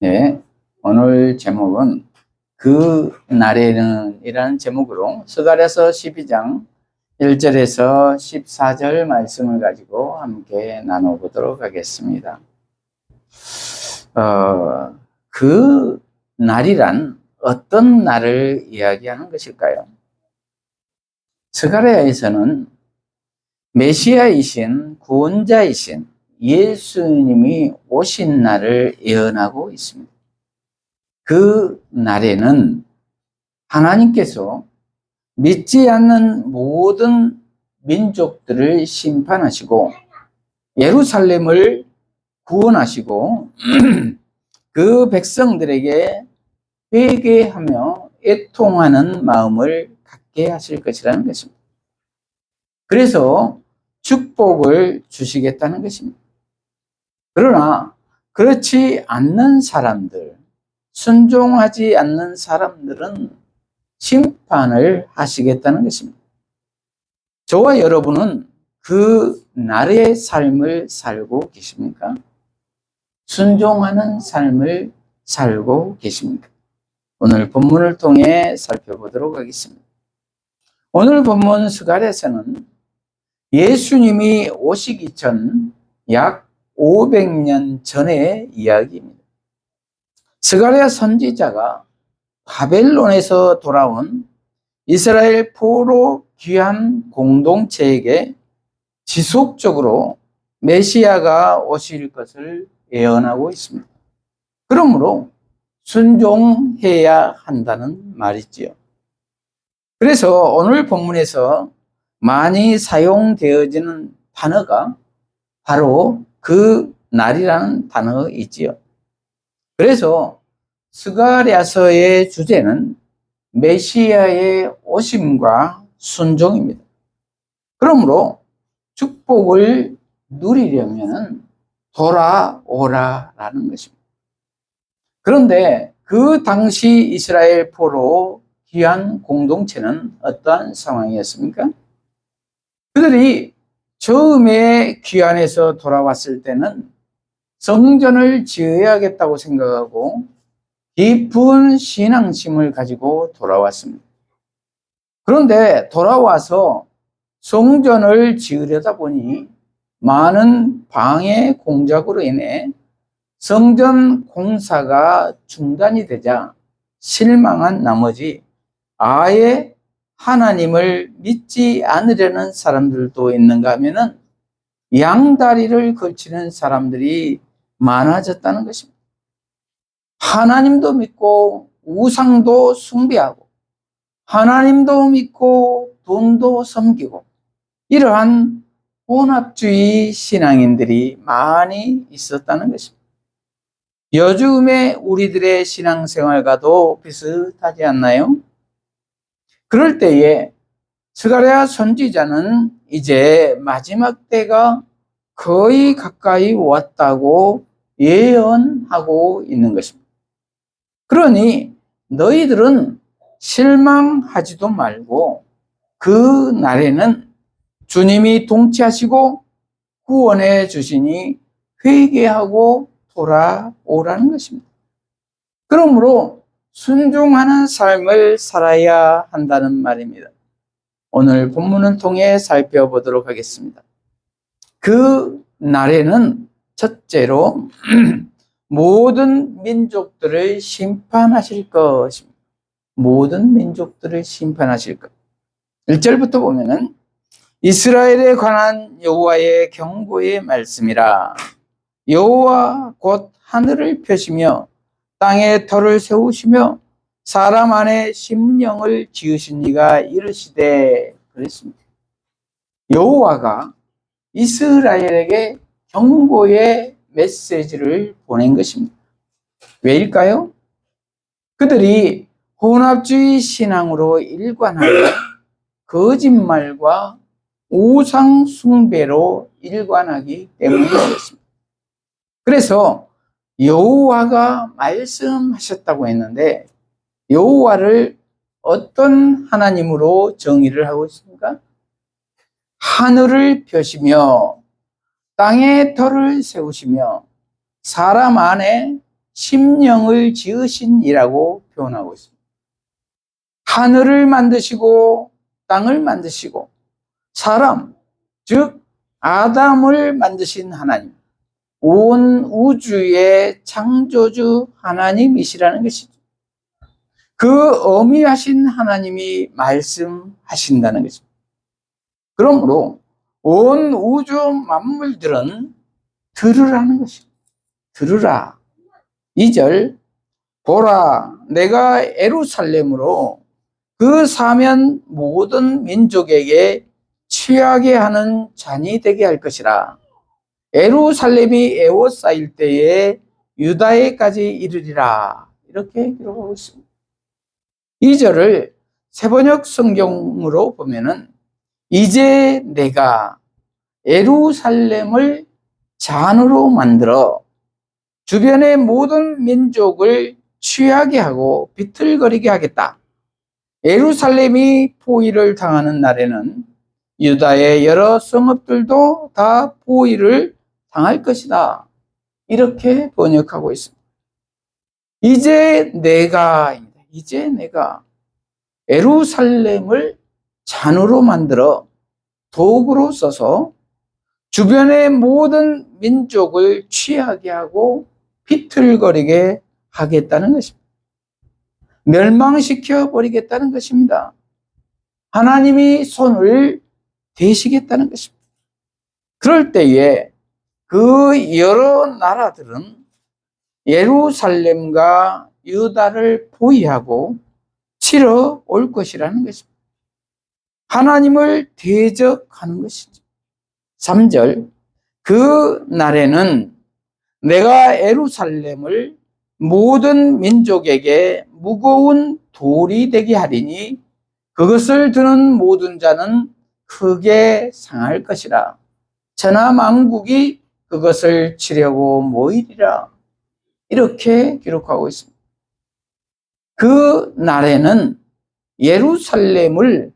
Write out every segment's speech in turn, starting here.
네, 오늘 제목은 그 날에는 이라는 제목으로 스가랴서 12장 1절에서 14절 말씀을 가지고 함께 나눠보도록 하겠습니다. 그 날이란 어떤 날을 이야기하는 것일까요? 스가랴에서는 메시아이신 구원자이신 예수님이 오신 날을 예언하고 있습니다. 그 날에는 하나님께서 믿지 않는 모든 민족들을 심판하시고 예루살렘을 구원하시고 그 백성들에게 회개하며 애통하는 마음을 갖게 하실 것이라는 것입니다. 그래서 축복을 주시겠다는 것입니다. 그러나 그렇지 않는 사람들, 순종하지 않는 사람들은 심판을 하시겠다는 것입니다. 저와 여러분은 그 날의 삶을 살고 계십니까? 순종하는 삶을 살고 계십니까? 오늘 본문을 통해 살펴보도록 하겠습니다. 오늘 본문 스가랴서는 예수님이 오시기 전 약 500년 전의 이야기입니다. 스가랴 선지자가 바벨론에서 돌아온 이스라엘 포로 귀한 공동체에게 지속적으로 메시아가 오실 것을 예언하고 있습니다. 그러므로 순종해야 한다는 말이지요. 그래서 오늘 본문에서 많이 사용되어지는 단어가 바로 그 날이라는 단어이지요. 그래서 스가랴서의 주제는 메시아의 오심과 순종입니다. 그러므로 축복을 누리려면 돌아오라라는 것입니다. 그런데 그 당시 이스라엘 포로 귀한 공동체는 어떠한 상황이었습니까? 그들이 처음에 귀환해서 돌아왔을 때는 성전을 지어야겠다고 생각하고 깊은 신앙심을 가지고 돌아왔습니다. 그런데 돌아와서 성전을 지으려다 보니 많은 방해 공작으로 인해 성전 공사가 중단이 되자 실망한 나머지 아예 하나님을 믿지 않으려는 사람들도 있는가 하면은 양다리를 걸치는 사람들이 많아졌다는 것입니다. 하나님도 믿고 우상도 숭배하고 하나님도 믿고 돈도 섬기고 이러한 혼합주의 신앙인들이 많이 있었다는 것입니다. 요즘의 우리들의 신앙생활과도 비슷하지 않나요? 그럴 때에 스가랴 선지자는 이제 마지막 때가 거의 가까이 왔다고 예언하고 있는 것입니다. 그러니 너희들은 실망하지도 말고 그 날에는 주님이 통치하시고 구원해 주시니 회개하고 돌아오라는 것입니다. 그러므로 순종하는 삶을 살아야 한다는 말입니다. 오늘 본문을 통해 살펴보도록 하겠습니다. 그 날에는 첫째로 모든 민족들을 심판하실 것입니다. 모든 민족들을 심판하실 것. 1절부터 보면은 이스라엘에 관한 여호와의 경고의 말씀이라. 여호와 곧 하늘을 펴시며 땅에 터를 세우시며 사람 안에 심령을 지으신 이가 이르시되 그랬습니다. 여호와가 이스라엘에게 경고의 메시지를 보낸 것입니다. 왜일까요? 그들이 혼합주의 신앙으로 일관하여 거짓말과 우상 숭배로 일관하기 때문이었습니다. 그래서 여호와가 말씀하셨다고 했는데 여호와를 어떤 하나님으로 정의를 하고 있습니까? 하늘을 펴시며 땅에 터를 세우시며 사람 안에 심령을 지으신 이라고 표현하고 있습니다. 하늘을 만드시고 땅을 만드시고 사람, 즉 아담을 만드신 하나님, 온 우주의 창조주 하나님이시라는 것이죠. 그 어미하신 하나님이 말씀하신다는 것입니다. 그러므로 온 우주 만물들은 들으라는 것입니다. 들으라. 2절, 보라, 내가 예루살렘으로 그 사면 모든 민족에게 취하게 하는 잔이 되게 할 것이라. 예루살렘이 에워싸일 때에 유다에까지 이르리라. 이렇게 기록하고 있습니다. 2절을 세번역 성경으로 보면은 이제 내가 예루살렘을 잔으로 만들어 주변의 모든 민족을 취하게 하고 비틀거리게 하겠다. 예루살렘이 포위를 당하는 날에는 유다의 여러 성읍들도 다 포위를 당할 것이다. 이렇게 번역하고 있습니다. 이제 내가 예루살렘을 잔으로 만들어 도구로 써서 주변의 모든 민족을 취하게 하고 비틀거리게 하겠다는 것입니다. 멸망시켜 버리겠다는 것입니다. 하나님이 손을 대시겠다는 것입니다. 그럴 때에 그 여러 나라들은 예루살렘과 유다를 포위하고 치러 올 것이라는 것입니다. 하나님을 대적하는 것이죠. 3절, 그 날에는 내가 예루살렘을 모든 민족에게 무거운 돌이 되게 하리니 그것을 드는 모든 자는 크게 상할 것이라. 천하 만국이 그것을 치려고 모이리라. 이렇게 기록하고 있습니다. 그 날에는 예루살렘을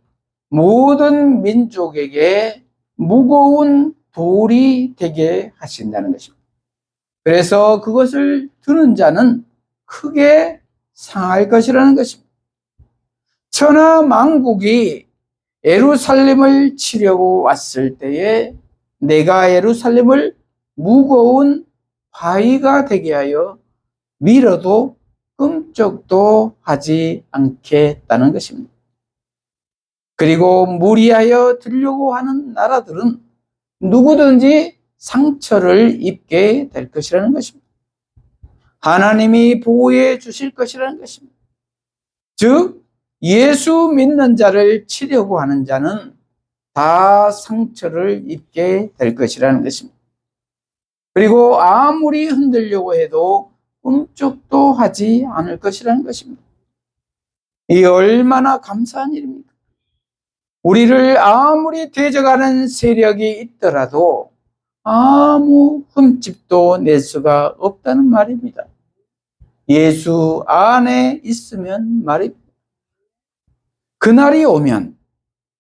모든 민족에게 무거운 돌이 되게 하신다는 것입니다. 그래서 그것을 드는 자는 크게 상할 것이라는 것입니다. 천하 만국이 예루살렘을 치려고 왔을 때에 내가 예루살렘을 무거운 바위가 되게 하여 밀어도 끔찍도 하지 않겠다는 것입니다. 그리고 무리하여 들려고 하는 나라들은 누구든지 상처를 입게 될 것이라는 것입니다. 하나님이 보호해 주실 것이라는 것입니다. 즉 예수 믿는 자를 치려고 하는 자는 다 상처를 입게 될 것이라는 것입니다. 그리고 아무리 흔들려고 해도 꿈쩍도 하지 않을 것이라는 것입니다. 이 얼마나 감사한 일입니까? 우리를 아무리 대적하는 세력이 있더라도 아무 흠집도 낼 수가 없다는 말입니다. 예수 안에 있으면 말입니다. 그날이 오면,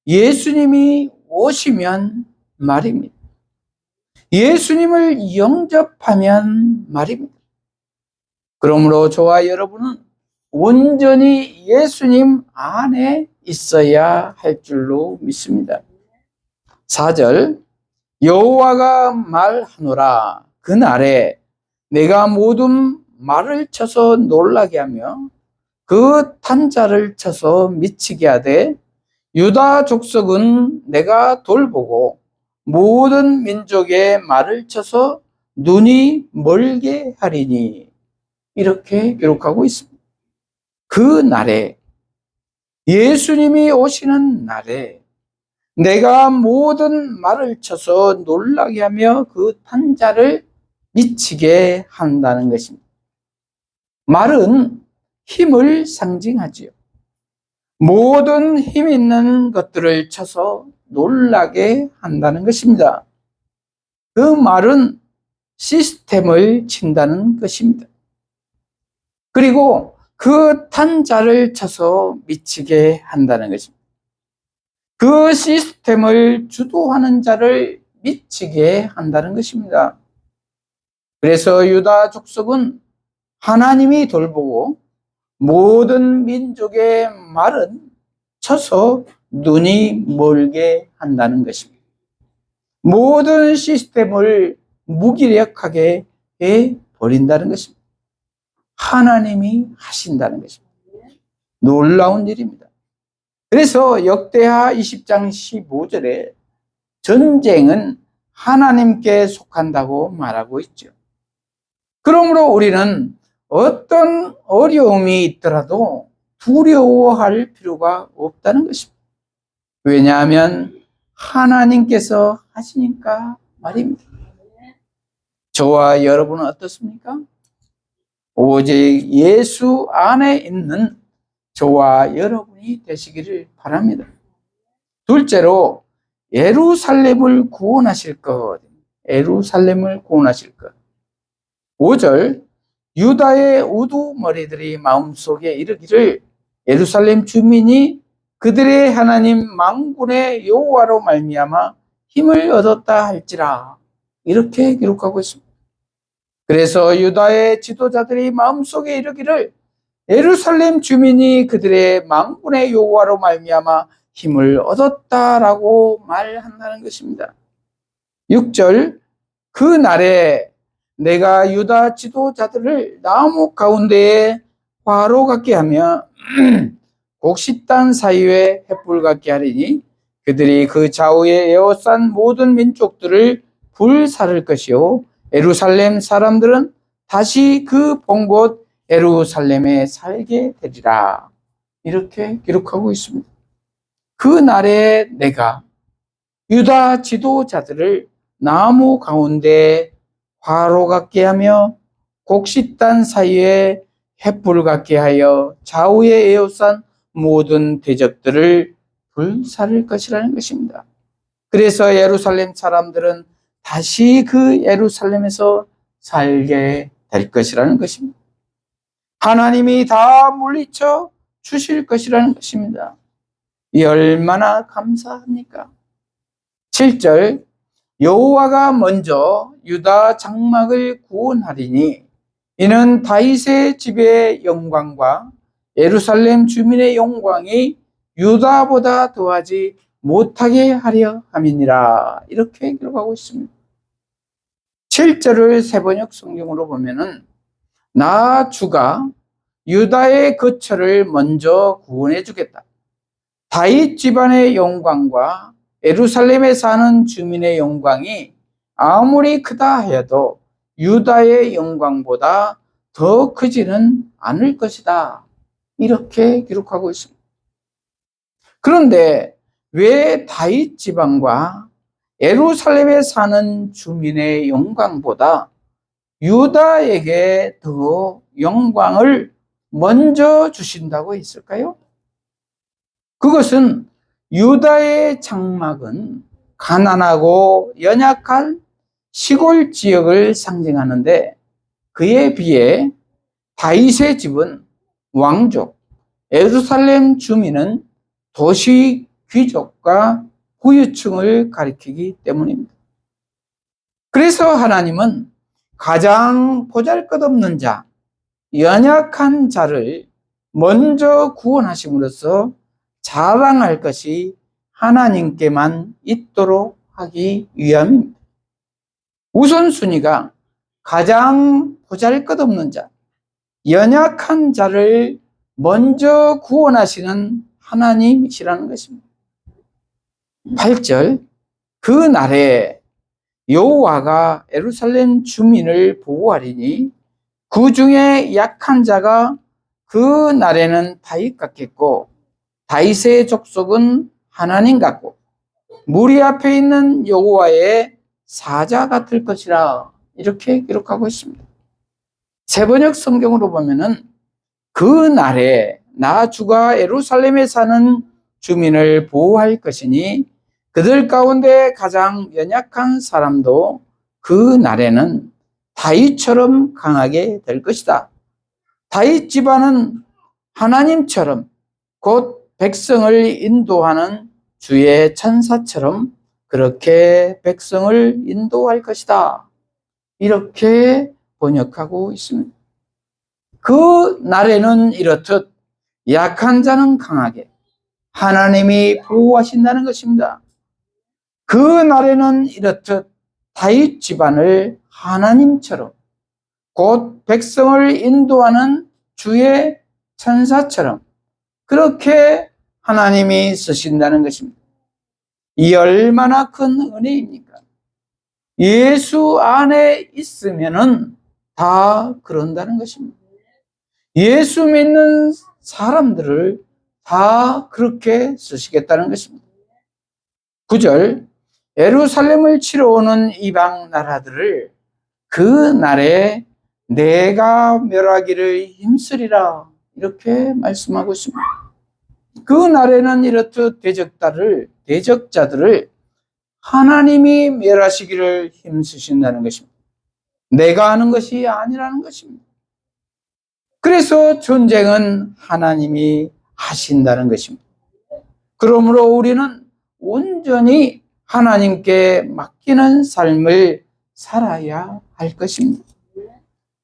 예수님이 오시면 말입니다. 예수님을 영접하면 말입니다. 그러므로 저와 여러분은 온전히 예수님 안에 있어야 할 줄로 믿습니다. 4절, 여호와가 말하노라. 그날에 내가 모든 말을 쳐서 놀라게 하며 그 탄자를 쳐서 미치게 하되 유다 족속은 내가 돌보고 모든 민족의 말을 쳐서 눈이 멀게 하리니. 이렇게 기록하고 있습니다. 그 날에, 예수님이 오시는 날에 내가 모든 말을 쳐서 놀라게 하며 그 탄자를 미치게 한다는 것입니다. 말은 힘을 상징하지요. 모든 힘 있는 것들을 쳐서 놀라게 한다는 것입니다. 그 말은 시스템을 친다는 것입니다. 그리고 그 탄자를 쳐서 미치게 한다는 것입니다. 그 시스템을 주도하는 자를 미치게 한다는 것입니다. 그래서 유다 족속은 하나님이 돌보고 모든 민족의 말은 쳐서 눈이 멀게 한다는 것입니다. 모든 시스템을 무기력하게 해버린다는 것입니다. 하나님이 하신다는 것입니다. 놀라운 일입니다. 그래서 역대하 20장 15절에 전쟁은 하나님께 속한다고 말하고 있죠. 그러므로 우리는 어떤 어려움이 있더라도 두려워할 필요가 없다는 것입니다. 왜냐하면 하나님께서 하시니까 말입니다. 저와 여러분은 어떻습니까? 오직 예수 안에 있는 저와 여러분이 되시기를 바랍니다. 둘째로 예루살렘을 구원하실 것. 예루살렘을 구원하실 것. 5절 유다의 우두머리들이 마음속에 이르기를 예루살렘 주민이 그들의 하나님 만군의 여호와로 말미암아 힘을 얻었다 할지라. 이렇게 기록하고 있습니다. 그래서 유다의 지도자들이 마음속에 이르기를 예루살렘 주민이 그들의 만군의 여호와로 말미암아 힘을 얻었다라고 말한다는 것입니다. 6절 그 날에 내가 유다 지도자들을 나무 가운데에 화로 같게 하며 곡식단 사이에 횃불 같게 하리니 그들이 그 좌우에 에워싼 모든 민족들을 불사를 것이요 예루살렘 사람들은 다시 그 본 곳 예루살렘에 살게 되리라. 이렇게 기록하고 있습니다. 그 날에 내가 유다 지도자들을 나무 가운데 화로 같게 하며 곡식단 사이에 횃불 같게 하여 좌우에 에워싼 모든 대적들을 불사를 것이라는 것입니다. 그래서 예루살렘 사람들은 다시 그 예루살렘에서 살게 될 것이라는 것입니다. 하나님이 다 물리쳐 주실 것이라는 것입니다. 이 얼마나 감사합니까? 7절 여호와가 먼저 유다 장막을 구원하리니 이는 다윗의 집의 영광과 예루살렘 주민의 영광이 유다보다 더하지 못하게 하려 함이니라. 이렇게 기록하고 있습니다. 7절을 세번역 성경으로 보면은 나 주가 유다의 거처를 먼저 구원해 주겠다. 다윗 집안의 영광과 예루살렘에 사는 주민의 영광이 아무리 크다 해도 유다의 영광보다 더 크지는 않을 것이다. 이렇게 기록하고 있습니다. 그런데 왜 다윗 집안과 예루살렘에 사는 주민의 영광보다 유다에게 더 영광을 먼저 주신다고 했을까요? 그것은 유다의 장막은 가난하고 연약한 시골 지역을 상징하는데 그에 비해 다윗의 집은 왕족, 예루살렘 주민은 도시 귀족과 부유층을 가리키기 때문입니다. 그래서 하나님은 가장 보잘것없는 자, 연약한 자를 먼저 구원하심으로써 자랑할 것이 하나님께만 있도록 하기 위함입니다. 우선순위가 가장 보잘것없는 자, 연약한 자를 먼저 구원하시는 하나님이시라는 것입니다. 8절 그 날에 여호와가 예루살렘 주민을 보호하리니 그 중에 약한 자가 그 날에는 다윗 같겠고 다윗의 족속은 하나님 같고 무리 앞에 있는 여호와의 사자 같을 것이라. 이렇게 기록하고 있습니다. 세번역 성경으로 보면은 그 날에 나 주가 예루살렘에 사는 주민을 보호할 것이니 그들 가운데 가장 연약한 사람도 그 날에는 다윗처럼 강하게 될 것이다. 다윗 집안은 하나님처럼 곧 백성을 인도하는 주의 천사처럼 그렇게 백성을 인도할 것이다. 이렇게 번역하고 있습니다. 그 날에는 이렇듯 약한 자는 강하게 하나님이 보호하신다는 것입니다. 그 날에는 이렇듯 다윗 집안을 하나님처럼 곧 백성을 인도하는 주의 천사처럼 그렇게 하나님이 쓰신다는 것입니다. 이 얼마나 큰 은혜입니까? 예수 안에 있으면은 다 그런다는 것입니다. 예수 믿는 사람들을 다 그렇게 쓰시겠다는 것입니다. 9절, 예루살렘을 치러 오는 이방 나라들을 그 날에 내가 멸하기를 힘쓰리라 이렇게 말씀하고 있습니다. 그 날에는 이렇듯 대적자들을 하나님이 멸하시기를 힘쓰신다는 것입니다. 내가 하는 것이 아니라는 것입니다. 그래서 전쟁은 하나님이 하신다는 것입니다. 그러므로 우리는 온전히 하나님께 맡기는 삶을 살아야 할 것입니다.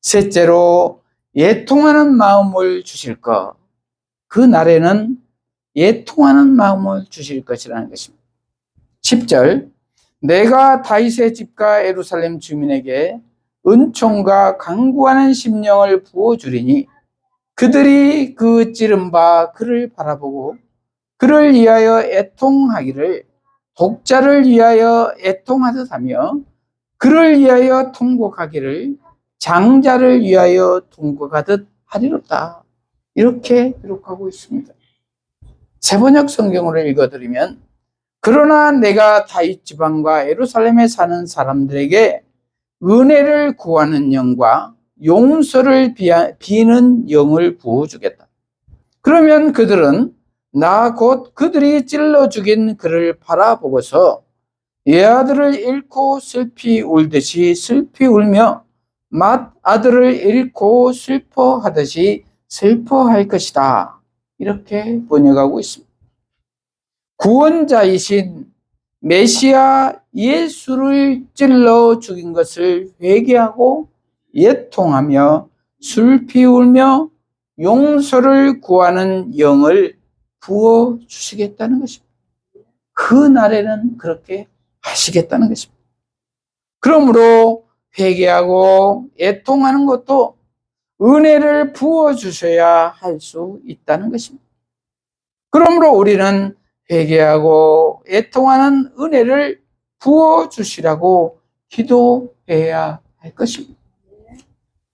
셋째로 애통하는 마음을 주실 것. 그 날에는 애통하는 마음을 주실 것이라는 것입니다. 10절, 내가 다윗의 집과 예루살렘 주민에게 은총과 간구하는 심령을 부어주리니 그들이 그 찌른 바 그를 바라보고 그를 위하여 애통하기를 독자를 위하여 애통하듯 하며 그를 위하여 통곡하기를 장자를 위하여 통곡하듯 하리로다. 이렇게 기록하고 있습니다. 세번역 성경으로 읽어드리면 그러나 내가 다윗 지방과 예루살렘에 사는 사람들에게 은혜를 구하는 영과 용서를 비는 영을 부어주겠다. 그러면 그들은 나 곧 그들이 찔러 죽인 그를 바라보고서 외아들을 잃고 슬피 울듯이 슬피 울며 맏아들을 잃고 슬퍼하듯이 슬퍼할 것이다. 이렇게 번역하고 있습니다. 구원자이신 메시아 예수를 찔러 죽인 것을 회개하고 애통하며 슬피 울며 용서를 구하는 영을 부어주시겠다는 것입니다. 그 날에는 그렇게 하시겠다는 것입니다. 그러므로 회개하고 애통하는 것도 은혜를 부어주셔야 할 수 있다는 것입니다. 그러므로 우리는 회개하고 애통하는 은혜를 부어주시라고 기도해야 할 것입니다.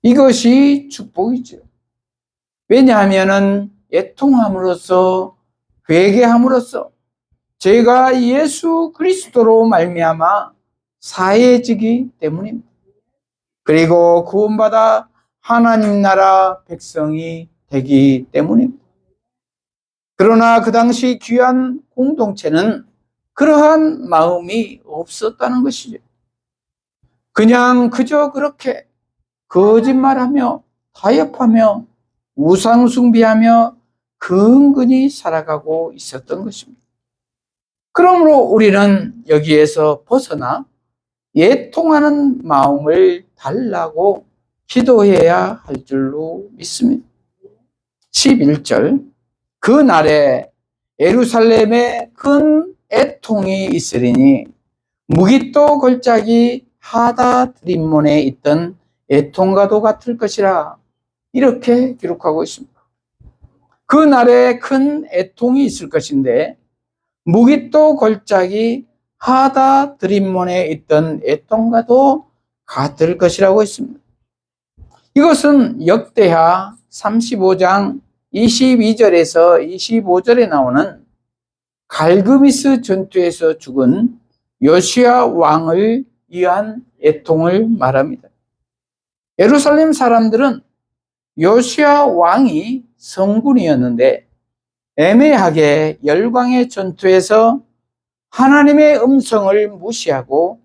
이것이 축복이죠. 왜냐하면 애통함으로써 회개함으로써 죄가 예수 그리스도로 말미암아 사해지기 때문입니다. 그리고 구원받아 하나님 나라 백성이 되기 때문입니다. 그러나 그 당시 귀한 공동체는 그러한 마음이 없었다는 것이죠. 그냥 그저 그렇게 거짓말하며 타협하며 우상숭배하며 근근히 살아가고 있었던 것입니다. 그러므로 우리는 여기에서 벗어나 애통하는 마음을 달라고 기도해야 할 줄로 믿습니다. 11절, 그 날에 예루살렘에 큰 애통이 있으리니 무깃도 골짜기 하다드림몬에 있던 애통과도 같을 것이라. 이렇게 기록하고 있습니다. 그 날에 큰 애통이 있을 것인데 무깃도 골짜기 하다드림몬에 있던 애통과도 같을 것이라고 했습니다. 이것은 역대하 35장 22절에서 25절에 나오는 갈그미스 전투에서 죽은 요시야 왕을 위한 애통을 말합니다. 예루살렘 사람들은 요시야 왕이 성군이었는데 애매하게 열광의 전투에서 하나님의 음성을 무시하고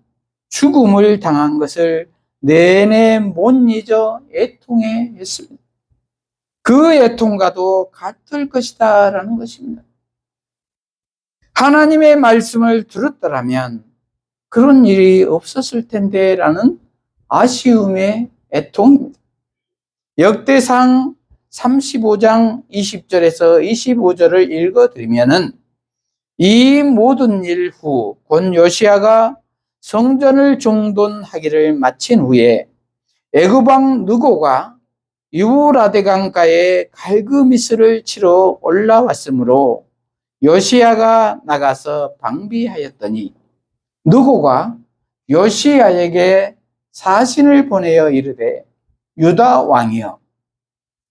죽음을 당한 것을 내내 못 잊어 애통해 했습니다. 그 애통과도 같을 것이다 라는 것입니다. 하나님의 말씀을 들었더라면 그런 일이 없었을 텐데 라는 아쉬움의 애통입니다. 역대상 35장 20절에서 25절을 읽어드리면은 이 모든 일 후 곧 요시야가 성전을 정돈하기를 마친 후에 애굽 왕 느고가 유브라데 강가에 갈그미스를 치러 올라왔으므로 요시야가 나가서 방비하였더니 느고가 요시야에게 사신을 보내어 이르되 유다 왕이여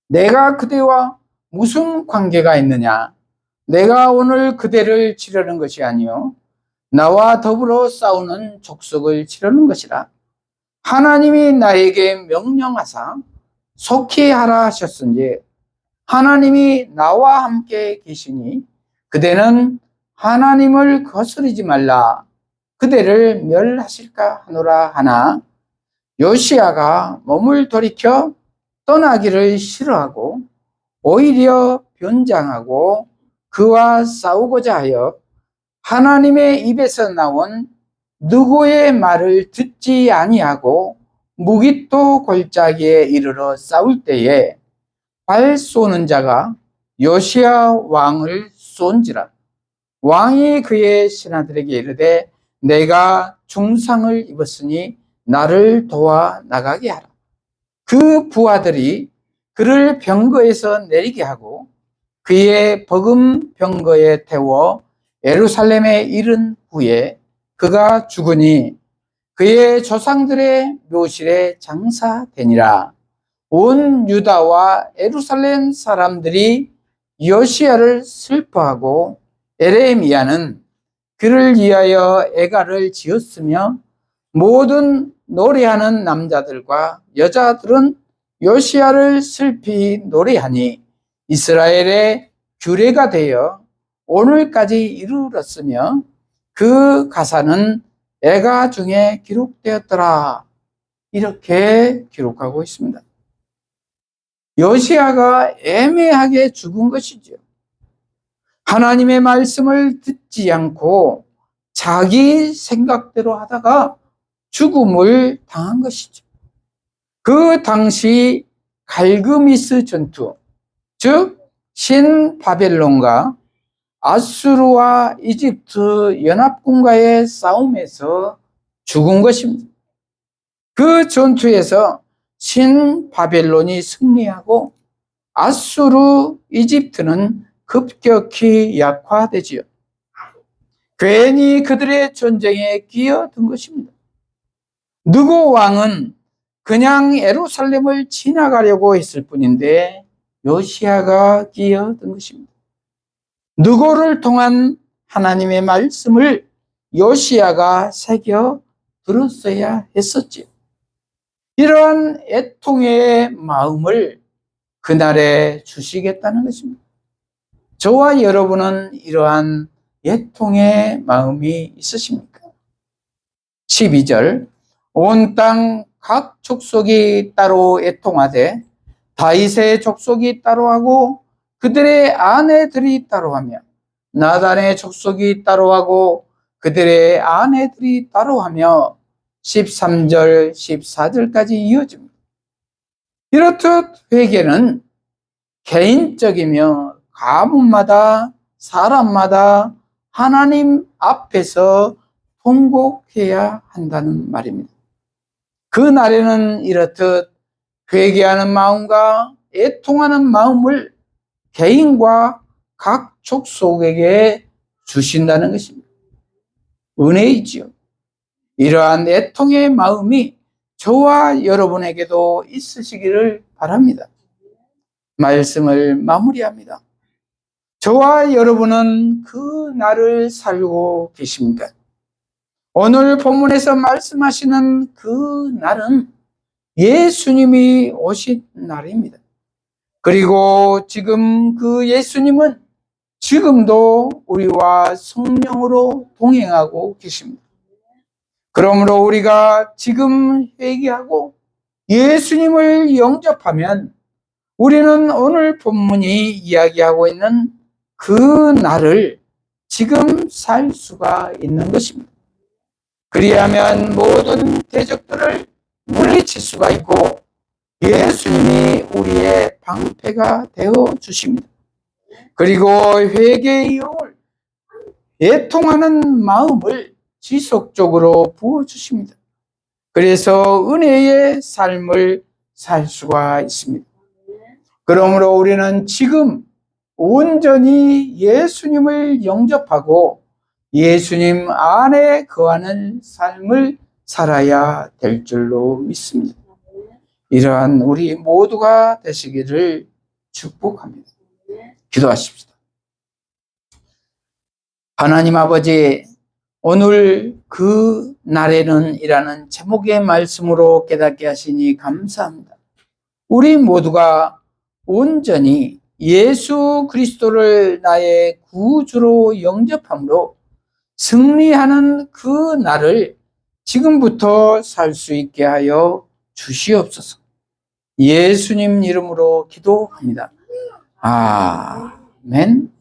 내가 그대와 무슨 관계가 있느냐? 내가 오늘 그대를 치려는 것이 아니요 나와 더불어 싸우는 족속을 치려는 것이라. 하나님이 나에게 명령하사 속히 하라 하셨은지 하나님이 나와 함께 계시니 그대는 하나님을 거스르지 말라 그대를 멸하실까 하노라 하나 요시야가 몸을 돌이켜 떠나기를 싫어하고 오히려 변장하고 그와 싸우고자 하여 하나님의 입에서 나온 느고의 말을 듣지 아니하고 무기토 골짜기에 이르러 싸울 때에 발 쏘는 자가 요시야 왕을 쏜지라. 왕이 그의 신하들에게 이르되 내가 중상을 입었으니 나를 도와 나가게 하라. 그 부하들이 그를 병거에서 내리게 하고 그의 버금 병거에 태워 예루살렘에 이른 후에 그가 죽으니 그의 조상들의 묘실에 장사되니라. 온 유다와 예루살렘 사람들이 요시야를 슬퍼하고 에레미야는 그를 위하여 애가를 지었으며 모든 노래하는 남자들과 여자들은 요시야를 슬피 노래하니 이스라엘의 규례가 되어 오늘까지 이르렀으며 그 가사는 애가 중에 기록되었더라. 이렇게 기록하고 있습니다. 요시야가 애매하게 죽은 것이죠. 하나님의 말씀을 듣지 않고 자기 생각대로 하다가 죽음을 당한 것이죠. 그 당시 갈그미스 전투, 즉 신바벨론과 아수르와 이집트 연합군과의 싸움에서 죽은 것입니다. 그 전투에서 신바벨론이 승리하고 아수르, 이집트는 급격히 약화되지요. 괜히 그들의 전쟁에 끼어든 것입니다. 느고 왕은 그냥 예루살렘을 지나가려고 했을 뿐인데 요시야가 끼어든 것입니다. 느고를 통한 하나님의 말씀을 요시야가 새겨 들었어야 했었지요. 이러한 애통의 마음을 그날에 주시겠다는 것입니다. 저와 여러분은 이러한 애통의 마음이 있으십니까? 12절 온 땅 각 족속이 따로 애통하되 다윗의 족속이 따로하고 그들의 아내들이 따로하며 나단의 족속이 따로하고 그들의 아내들이 따로하며 13절 14절까지 이어집니다. 이렇듯 회개는 개인적이며 가문마다 사람마다 하나님 앞에서 통곡해야 한다는 말입니다. 그 날에는 이렇듯 회개하는 마음과 애통하는 마음을 개인과 각 족속에게 주신다는 것입니다. 은혜이지요. 이러한 애통의 마음이 저와 여러분에게도 있으시기를 바랍니다. 말씀을 마무리합니다. 저와 여러분은 그 날을 살고 계십니다. 오늘 본문에서 말씀하시는 그 날은 예수님이 오신 날입니다. 그리고 지금 그 예수님은 지금도 우리와 성령으로 동행하고 계십니다. 그러므로 우리가 지금 회개하고 예수님을 영접하면 우리는 오늘 본문이 이야기하고 있는 그 날을 지금 살 수가 있는 것입니다. 그리하면 모든 대적들을 물리칠 수가 있고 예수님이 우리의 방패가 되어 주십니다. 그리고 회개의 영을 애통하는 마음을 지속적으로 부어주십니다. 그래서 은혜의 삶을 살 수가 있습니다. 그러므로 우리는 지금 온전히 예수님을 영접하고 예수님 안에 거하는 삶을 살아야 될 줄로 믿습니다. 이러한 우리 모두가 되시기를 축복합니다. 기도하십시다. 하나님 아버지, 오늘 그 날에는 이라는 제목의 말씀으로 깨닫게 하시니 감사합니다. 우리 모두가 온전히 예수 그리스도를 나의 구주로 영접함으로 승리하는 그 날을 지금부터 살 수 있게 하여 주시옵소서. 예수님 이름으로 기도합니다. 아멘.